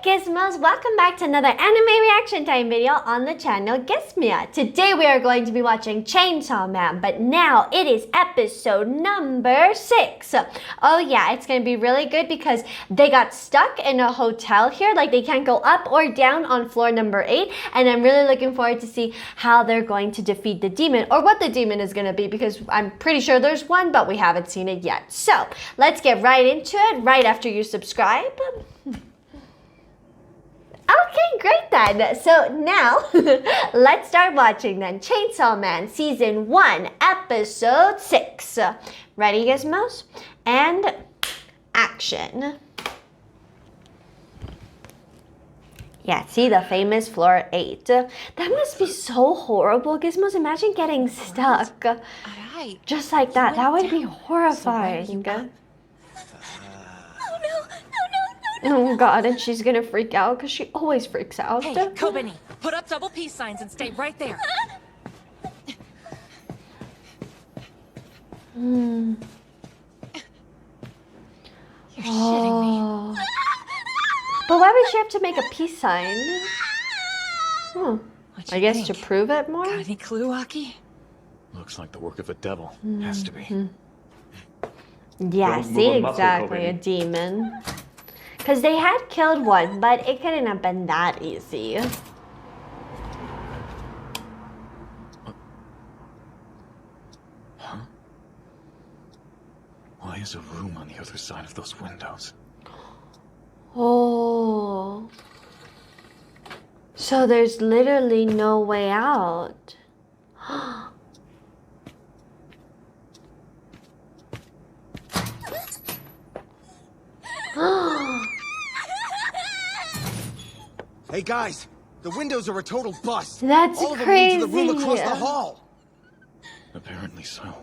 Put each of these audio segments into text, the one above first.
Gizmos? Welcome back to another anime reaction time video on the channel Gizmia. Today we are going to be watching Chainsaw Man, but now it is episode number 6. Oh yeah, it's going to be really good because they got stuck in a hotel here, like they can't go up or down on floor number 8, and I'm really looking forward to see how they're going to defeat the demon, or what the demon is going to be, because I'm pretty sure there's one, but we haven't seen it yet. So let's get right into it, right after you subscribe. Okay, great then. So now, let's start watching then. Chainsaw Man Season 1, Episode 6. Ready, Gizmos? And action. Yeah, see the famous floor 8. That must be so horrible, Gizmos. Imagine getting stuck. Just like that. That would be horrifying. Oh god, and she's gonna freak out because she always freaks out. Hey, Kobeni, put up double peace signs and stay right there. You're shitting me. But why would she have to make a peace sign? I guess think? to prove it more? Got any clue, Aki? Looks like the work of a devil. Has to be. Yeah, see, exactly, a demon. Because they had killed one, but it couldn't have been that easy. Huh? Why is a room on the other side of those windows? Oh. So there's literally no way out. Hey guys, the windows are a total bust. That's all of them crazy. lead to the room across the hall. Apparently so.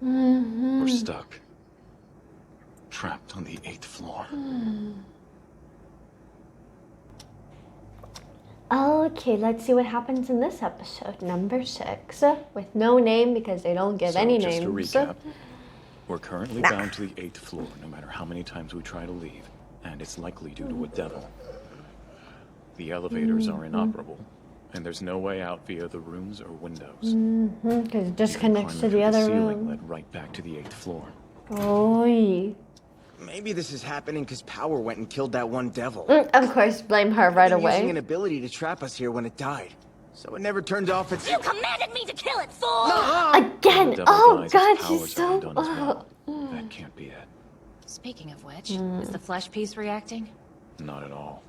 We're stuck. Trapped on the 8th floor. Okay, let's see what happens in this episode, number 6, with no name because they don't give any just names. To recap, we're currently bound to the 8th floor, no matter how many times we try to leave, and it's likely due to a devil. The elevators are inoperable, and there's no way out via the rooms or windows. Because it just connects to the other room. Led right back to the 8th floor. Oh. Maybe this is happening because Power went and killed that one devil. Of course, blame her right away. Using an ability to trap us here when it died, so it never turned off its. You commanded me to kill it, fool! Again! Oh god, she's so. That can't be it. Speaking of which, is the flesh piece reacting? Not at all.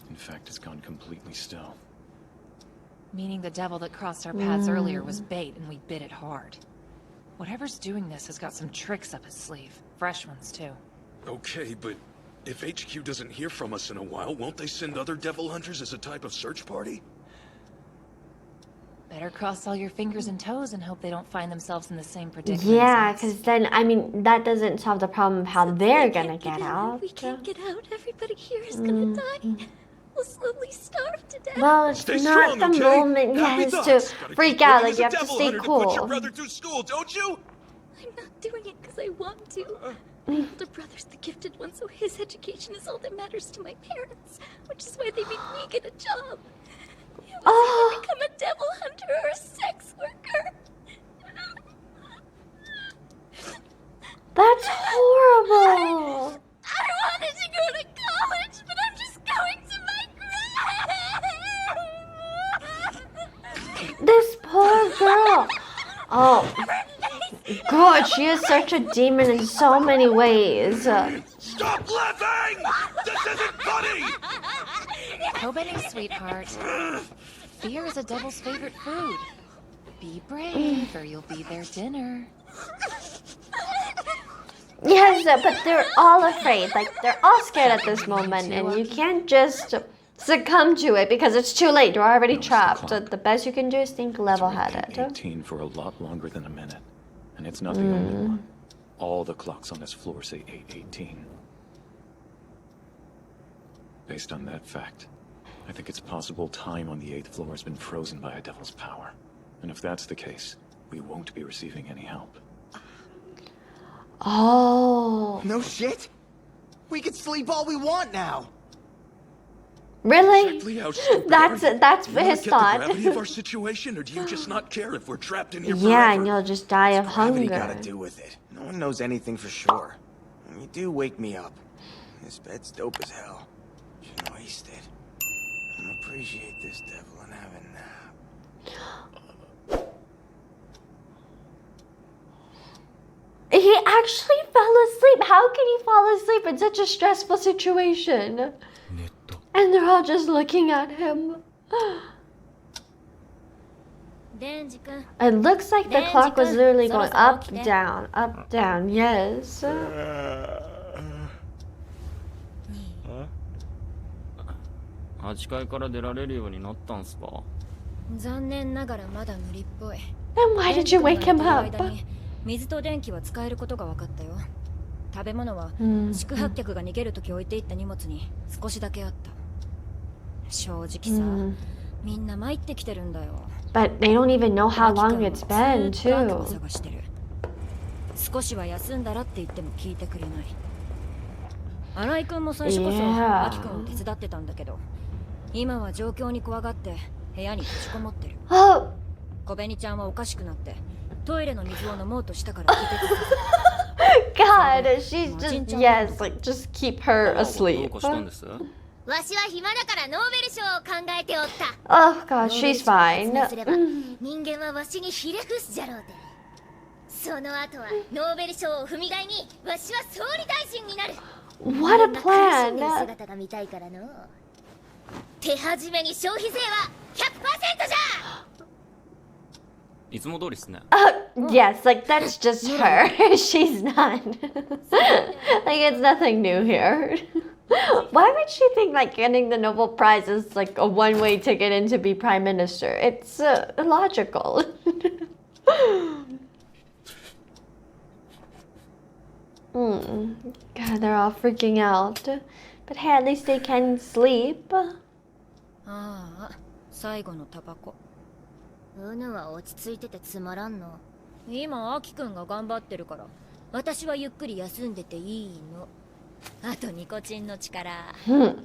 In fact, it's gone completely still. Meaning the devil that crossed our paths earlier was bait and we bit it hard. Whatever's doing this has got some tricks up his sleeve. Fresh ones, too. Okay, but if HQ doesn't hear from us in a while, won't they send other devil hunters as a type of search party? Better cross all your fingers and toes and hope they don't find themselves in the same predicament. Yeah, because then, I mean, that doesn't solve the problem of how they're gonna get out. We can't get out. Everybody here is gonna die. We'll slowly starve to death. Well, it's Stay not strong, the okay? moment, Happy yes, thoughts. to Gotta freak keep out. living Like, as you a have to devil stay hunter to put your cool. brother through school, don't you? I'm not doing it because I want to. My older brother's the gifted one, so his education is all that matters to my parents, which is why they made me get a job. It was either become a devil hunter or a sex worker. That's horrible. I wanted to go to college, but I'm just going to my grave. This poor girl. Oh, God, she is such a demon in so many ways. Stop laughing! This isn't funny! Kobeni, sweetheart. Fear is a devil's favorite food. Be brave, or you'll be their dinner. Yes, but they're all afraid. Like, they're all scared at this moment, and you can't just succumb to it because it's too late. You're already trapped. So the best you can do is think level-headed. 18 for a lot longer than a minute. And it's not the only one. All the clocks on this floor say 8:18. Based on that fact, I think it's possible time on the 8th floor has been frozen by a devil's power. And if that's the case, we won't be receiving any help. Oh. No shit? We can sleep all we want now. Really? Exactly how stupid That's are you? that's Do you not his get thought. the gravity of our situation, or do you just not care if we're trapped in here Yeah, forever? and you'll just die of Gravity hunger. gotta do with it. No one knows anything for sure. You do wake me up. This bed's dope as hell. Shouldn't waste it. I appreciate this devil and have a nap. He actually fell asleep. How can he fall asleep in such a stressful situation? And they're all just looking at him. デンジ君 It looks like the Denji, clock was literally going up, so down, up, down. Yes. 8階から出られるようになったんすか？残念ながらまだ無理っぽい Then why did you wake him デンジ君が up? 寝てる間に水と電気は使えることが分かったよ食べ物は宿泊客が逃げるとき置いていった荷物に少しだけあった正直さ、みんな参ってきてるんだよ But they don't even know how long it's been, ずっと悪魔 too. 探してる少しは休んだらって言っても聞いてくれない新井君も最初こそ Yeah. アキ君を手伝ってたんだけど今は状況に怖がって部屋に閉じこもってる Oh, 小紅ちゃんはおかしくなってトイレの水を飲もうとしたから聞いてく God, she's just, yes, like, just keep her ど asleep. うかしたんです？わしは暇だからノーベル賞を考えておった Oh, God, she's ノ fine. ーベル賞を発明すれば人間はわしにひれ伏すじゃろうてその後はノーベル賞を踏み台にわしは総理大臣になる What a みんな苦しんでる plan. 姿が見たいからの手始めに消費税は 100% じゃいつも通りっすね。Yes, like, that's just her. She's not. Like, it's nothing new here. Why would she think, like, getting the Nobel Prize is, like, a one-way ticket in to be prime minister? It's illogical. God, they're all freaking out. But hey, at least they can sleep. ああ最後のタバコうぬは落ち着いててつまらんの今アキくんが頑張ってるから私はゆっくり休んでていいのあとニコチンの力 Hmm.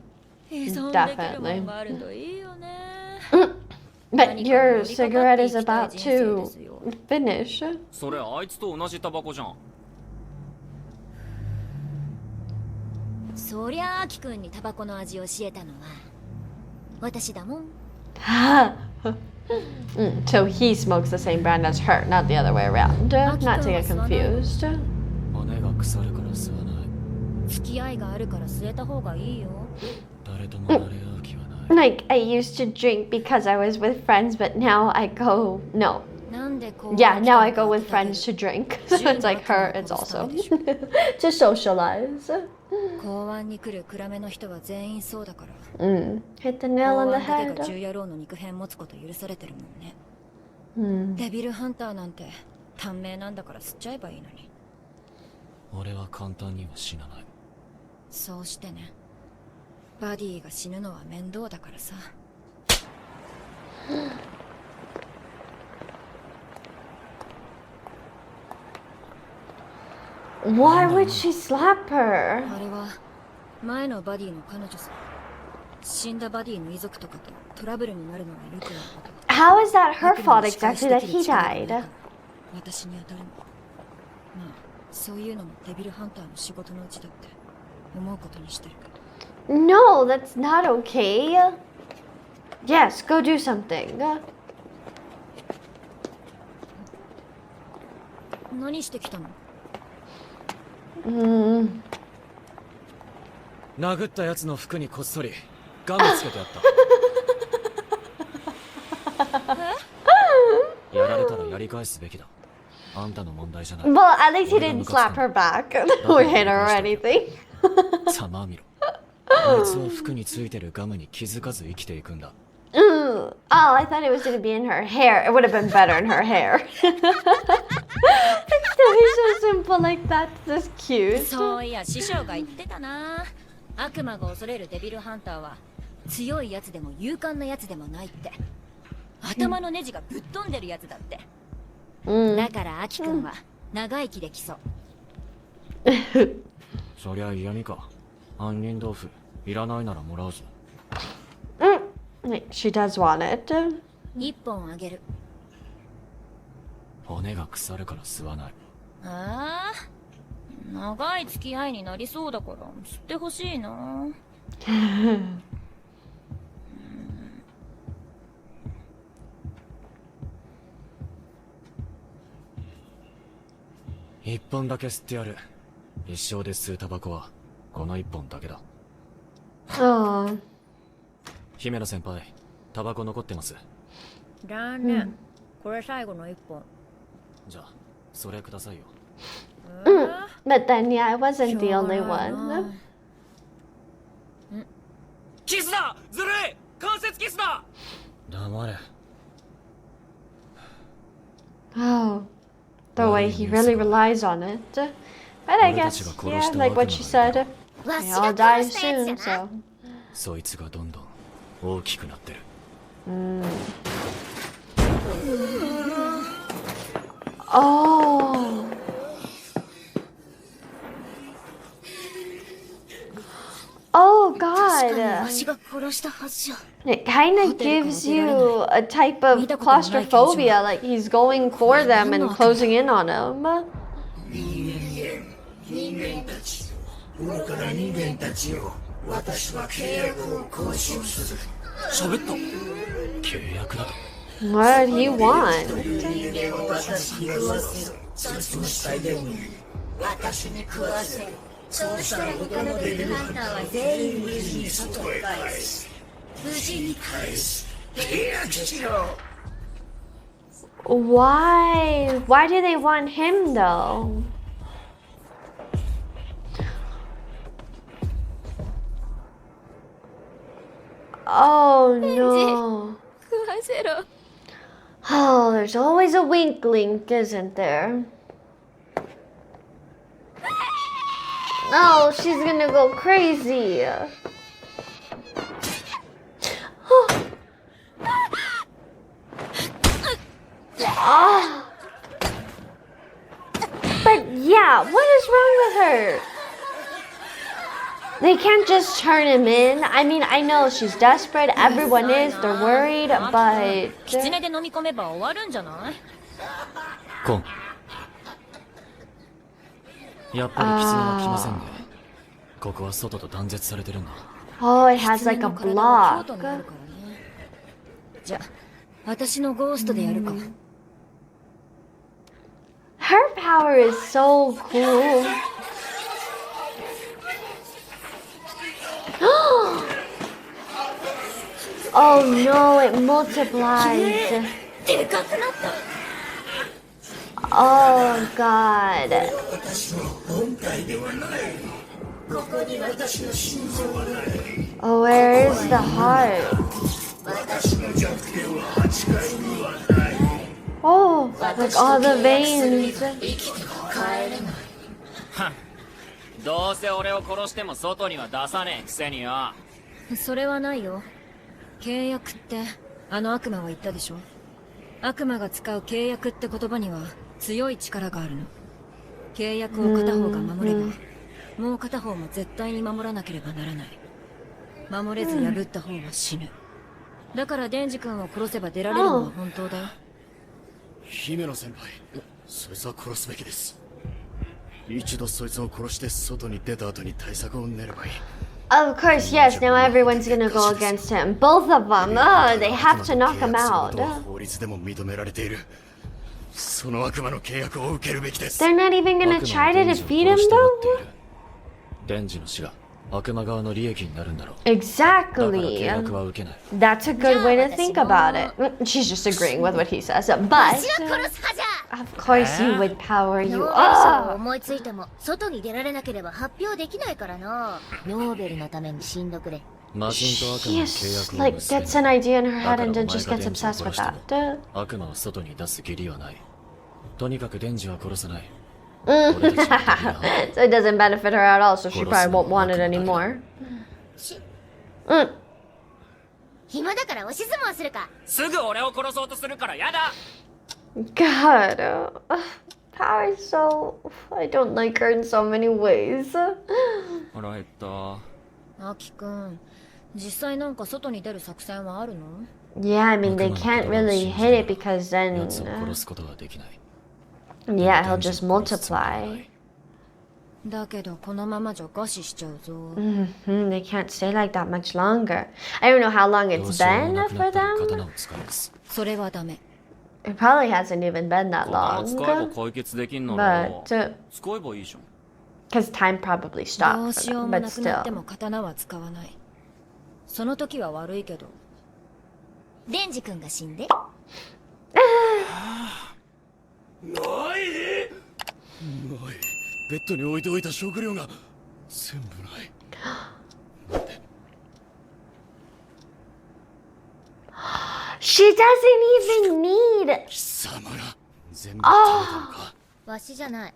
依存できるもんがあるといいよね But your cigarette is about to finish. それあいつと同じタバコじゃん。そりゃアキくんにタバコの味を教えたのは私だもん So he smokes the same brand as her, not the other way around. Not to get confused. 骨が腐るから吸わない。付き合いがあるから吸えた方がいいよ誰ともなれ合う気はない。 Like, I used to drink because I was with friends, but now I go, no. なんでこう Yeah, now I go ア with キくんが friends to drink. So it's like her, it's also to socialize. 公安に来る暗めの人は全員そうだから Hit the nail 公 on 安 the だけが head. 銃野郎の肉片持つこと許されてるもんね、デビルハンターなんて短命なんだから吸っちゃえばいいのに俺は簡単には死なない。そうしてねバディが死ぬのは面倒だからさ Why would she slap her? あれは前のバディの彼女さ死んだバディの遺族とかとトラブルになるのはよくあること How is that her 悪 fault 魔に仕返し exactly で that きる he 力がない died? から私に当たるのまあそういうのもデビルハンターの仕事のうちだって思うことにしてる No, that's not okay. Yes, go do something. 何してきたの殴ったやつの服にこっそりガムつけてあったやられたらやり返すべきだあんたの問題じゃない Well, at least he didn't slap her back or hit her or anything. ざまあみろあいつは服についてるガムに気づかず生きていくんだ Oh, I thought it was going to be in her hair. It would have been better in her hair. But still, he's so simple like that. That's cute. そういや師匠が言ってたな悪魔が恐れるデビルハンターは強いやつでも勇敢なやつでもないって頭のネジがぶっ飛んでるやつだって、だからアキ君は長生きできそうそりゃ嫌味か杏仁豆腐いらないならもらうぞ Like, she does want it. 一本あげる。骨が腐るから吸わない。ああ、長い付き合いになりそうだから吸ってほしいな。一本だけ吸ってやる。一生で吸うタバコはこの一本だけだ。Oh. 姫野先輩、タバコ残ってます。だね。これ最後の一本。じゃあ、それくださいよ。But then, yeah, I wasn't the only one. キスだ！ずるい！関節キスだ！黙れ。Oh, the way he really relies on it. But I guess, yeah, like what she said, they all die soon, so. そいつがどんどん大きくなってる。Oh. Oh God. It kind of gives you a type of claustrophobia, like he's going for them and closing in on them. 喋った。契約だと。What do you want? そうしたら他のデビルハンターは全員無事に外へ返す。無事に返す。契約しろ。Why? Why do they want him though? Oh no. Oh, there's always a wink link, isn't there? No, she's gonna go crazy. Oh. But yeah, what is wrong with her? They can't just turn him in. I mean, I know she's desperate. Everyone is. They're worried, but... 狐で飲み込めば終わるんじゃない？コン。やっぱり狐は来ませんね。ここは外と断絶されてるんだ。Oh, it has like a block. じゃあ、私のゴーストでやるか。Her power is so cool. Oh no, it multiplies. Oh God. Oh, where is the heart? Oh, like all the veins. どうせ俺を殺しても外には出さねえくせによ。それはないよ。契約ってあの悪魔は言ったでしょ。悪魔が使う契約って言葉には強い力があるの。契約を片方が守れば、もう片方も絶対に守らなければならない。守れず破った方は死ぬ。だからデンジ君を殺せば出られるのは本当だよ。姫野先輩、そいつは殺すべきです。一度そいつを殺して外に出た後に対策を練ればいい。Of course, yes. Now everyone's gonna go against him. Both of them. Oh, they have to knock him out. 法律でも認められている。その悪魔の契約を受けるべきです。 They're not even gonna try to defeat him, though? デンジの死が悪魔側の利益になるんだろう。 Exactly. 契約は受けない。 That's a good way to think about it. She's just agreeing with what he says. But, of course, you would power you up. 思いついても外に出られなければ発表できないからな。ノーベルのために死んどくれ。 She just, like, gets an idea in her head and then just gets obsessed with that. 悪魔を外に出す義理はない。とにかくデンジは殺さない。So it doesn't benefit her at all, so she probably won't want it anymore. 暇だから押し相撲するか。すぐ俺を殺そうとするからやだ。God, power is so... I don't like her in so many ways. 腹減った。アキくん、実際なんか外に出る作戦はあるの？ Yeah, I mean, they can't really hit it because then, 奴を殺すことはできない。 yeah, he'll just multiply. だけどこのままじゃ餓死しちゃうぞ。They can't stay like that much longer. I don't know how long ど it's うしようも been なくな for ったら them. 刀を使います。それはダメ。 It probably hasn't even been that 刀使えば long. 解決できんなら But, 使えばいいじゃん。 because time probably ど stopped う for しよう them, も but なくなって still. も刀は使わない。その時は悪いけど。デンジ君が死んで。ないベッドに置いておいた食料が全部ない。 She doesn't even need. 貴様が全部食べたのか。わしじゃない。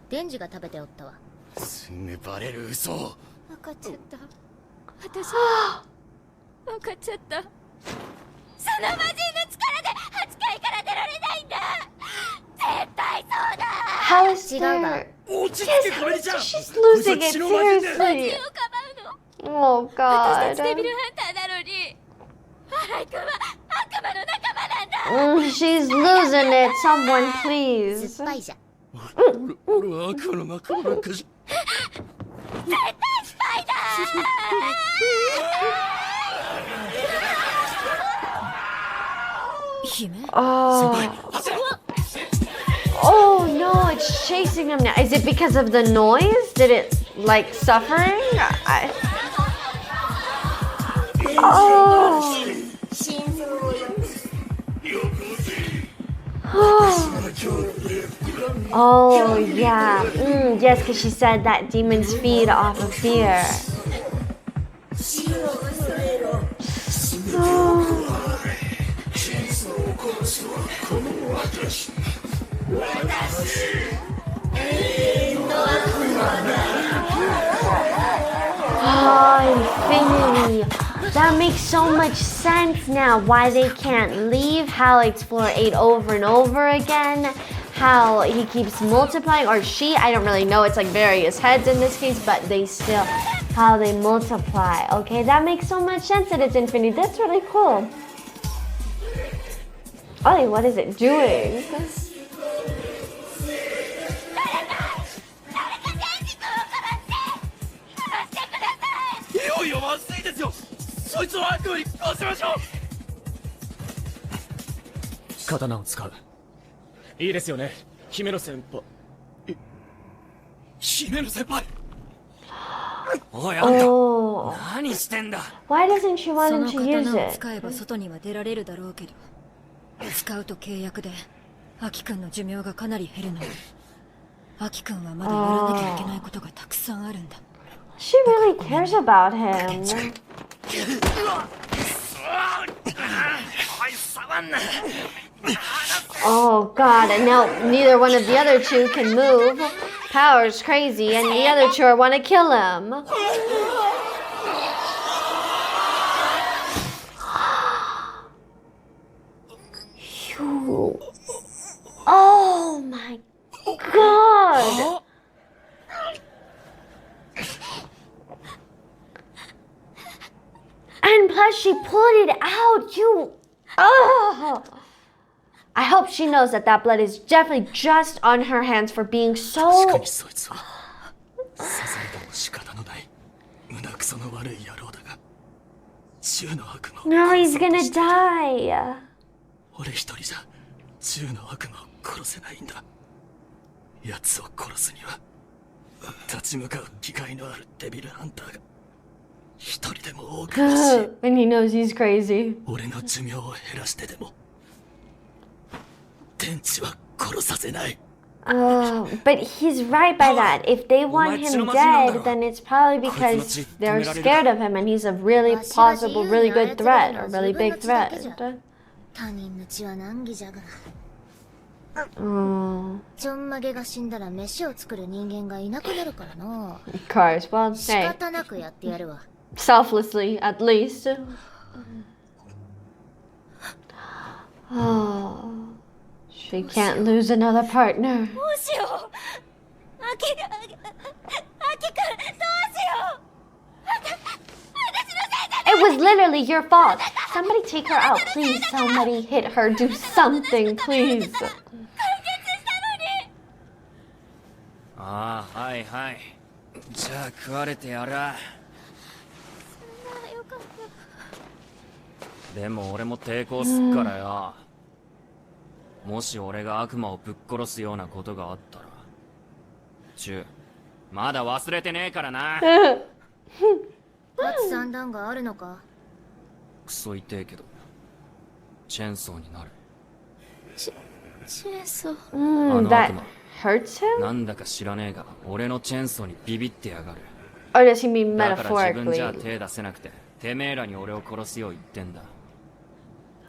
デンジが食べておったわ。すぐバレる嘘。分かっちゃった。私分かっちゃった。その魔人の力で8階から出られないんだ。絶対そうだ。 How is there? 落ち着 Yes, けカメリちゃん。 she's losing it こいつは血の魔人だ。 seriously. をかばうの。 Oh 私 God. たちデビルハンターなのに。荒井君は悪魔の仲間なんだ。 She's losing it. Someone, please. 酸っぱいじゃん。俺は悪魔の仲間なんかじゃ。絶対スパイだ。姫。Oh. Oh no, it's chasing him now. Is it because of the noise? Did it like suffering? Oh. Oh yeah. Yes, because she said that demons feed off of fear. Oh, infinity. That makes so much sense now. Why they can't leave, how I explore 8 over and over again, how he keeps multiplying, or she, I don't really know. It's like various heads in this case, but they still, how they multiply. Okay, that makes so much sense that it's infinity. That's really cool. Oh, what is it doing? いよいよまずいですよ。そいつを悪魔に殺しましょう。刀を使う。いいですよね、姫野先輩。姫野先輩。おいあんた、 Oh. 何してんだ。 Why doesn't she そ want の him to use 刀を it? 使えば外には出られるだろうけど、使うと契約でアキ君の寿命がかなり減るの。アキ君はまだやらなきゃいけないことがたくさんあるんだ。 She really cares about him. Oh God, and now neither one of the other two can move. Power's crazy, and the other two want to kill him. Phew. Oh my God. And plus she pulled it out, Oh! I hope she knows that that blood is definitely just on her hands for being 確 so... かにそいつはささやかも仕方のない胸くその悪い野郎だが銃の悪魔を No, he's 殺そうと gonna して die. 俺一人じゃ銃の悪魔を殺せないんだ。奴を殺すには立ち向かう機会のあるデビルハンターが一人でも多く欲しい。 And he knows he's crazy. 俺の寿命を減らしてでも天地は殺させない。 But he's right by that. If they want him dead, then it's probably because they're scared of him and he's a really possible, really good threat, or really big threat. 他人の血は難儀じゃが。 Oh, ちょんまげが死んだら飯を作る人間がいなくなるからな。 of course. Well, 仕 hey, 方なくやってやるわ。 selflessly, at least. Oh, she can't lose another partner. どうしよう。アキくん、どうしよう。私のせいじゃない。It was literally your fault. Somebody take her out, please. Somebody hit her. Do something, please. ああ、はいはい。じゃあ食われてやら。でも俺も抵抗すっからよ。もし俺が悪魔をぶっ殺すようなことがあったら。まだ忘れてねえからな。勝つ算段があるのか？クソ痛えけど、チェーンソーになる。チェーンソー。あの悪魔。Hurts him? なんだか知らねえが、俺のチェーンソーにビビってやがる。Or does he mean だから自分じゃ metaphorically? 手出せなくて、てめえらに俺を殺すよう言ってんだ。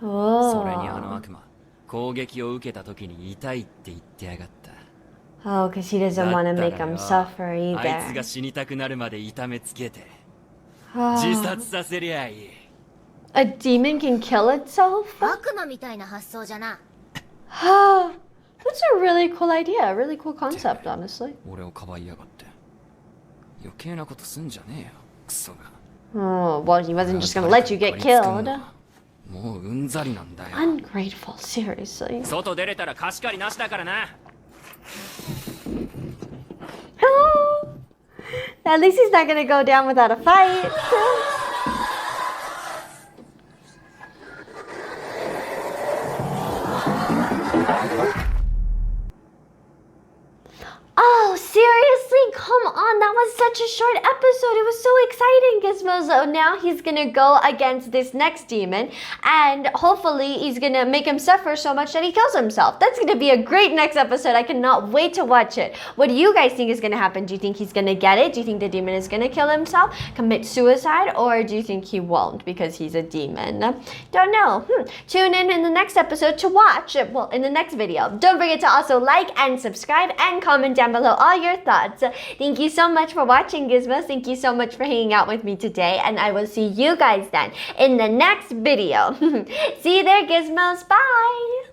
Oh. それにあの悪魔、攻撃を受けた時に痛いって言ってやがった。Oh, because he doesn't want to make him suffer あいつ either. が死にたくなるまで痛めつけて、 Oh. 自殺させりゃいい。A demon can kill itself? 悪魔みたいな発想じゃな。Oh, that's a really cool idea. A really cool concept, honestly. 俺をかばいやがって。余計なことすんじゃねえよ、クソが。Oh, well, he wasn't just gonna let you get killed. もううんざりなんだよ。 Ungrateful, seriously. 外出れたら貸し借りなしだからな。Oh, at least he's not gonna go down without a fight. Oh, seriously? Come on, that was such a short episode. It was so exciting, Gizmo. So now he's gonna go against this next demon, and hopefully he's gonna make him suffer so much that he kills himself. That's gonna be a great next episode. I cannot wait to watch it. What do you guys think is gonna happen? Do you think he's gonna get it? Do you think the demon is gonna kill himself, commit suicide, or do you think he won't because he's a demon? Don't know. Tune in the next episode to watch, well, in the next video. Don't forget to also like and subscribe and comment down below all your thoughts. Thank you so much for watching, Gizmos. Thank you so much for hanging out with me today, and I will see you guys then in the next video. See you there, Gizmos. Bye!